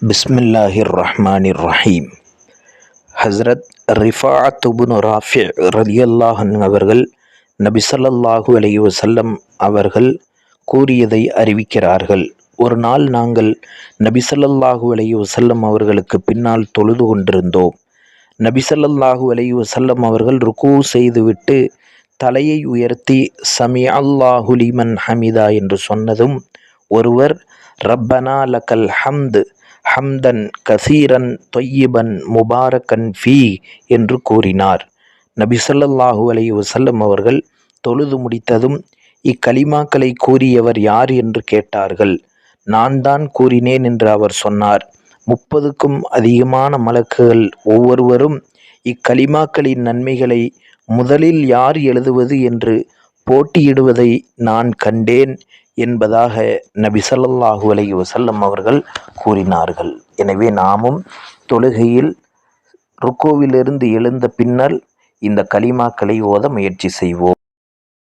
பிஸ்மில்லாஹிர் ரஹ்மானிர் ரஹீம். ஹஸ்ரத் ரிஃபாஅத் இப்னு ராஃபி ரலியல்லாஹு அன்ஹு அவர்கள் நபி ஸல்லல்லாஹு அலைஹி வஸல்லம் அவர்கள் கூறியதை அறிவிக்கிறார்கள். ஒரு நாள் நாங்கள் நபி ஸல்லல்லாஹு அலைஹி வஸல்லம் அவர்களுக்கு பின்னால் தொழுது கொண்டிருந்தோம். நபி ஸல்லல்லாஹு அலைஹி வஸல்லம் அவர்கள் ருக்கு செய்துவிட்டு தலையை உயர்த்தி சமி அல்லாஹு லிமன் ஹமிதா என்று சொன்னதும் ஒருவர் ரப்பனா லக்கல் ஹம்து ஹம்தன் கசீரன் தொய்யிபன் முபாரக்கன் ஃபீ என்று கூறினார். நபி ஸல்லல்லாஹு அலைஹி வஸல்லம் அவர்கள் தொழுது முடித்ததும் இக்கலிமாக்களை கூறியவர் யார் என்று கேட்டார்கள். நான் தான் கூறினேன் என்று அவர் சொன்னார். 30க்கும் அதிகமான மலக்குகள் ஒவ்வொருவரும் இக்கலிமாக்களின் நன்மைகளை முதலில் யார் எழுதுவது என்று போட்டியிடுவதை நான் கண்டேன் என்பதாக நபி ஸல்லல்லாஹு அலைஹி வஸல்லம் அவர்கள் கூறினார்கள். எனவே நாமும் தொழுகையில் ருக்குவிலிருந்து எழுந்த பின்னர் இந்த கலிமாக்களை ஓத முயற்சி செய்வோம்.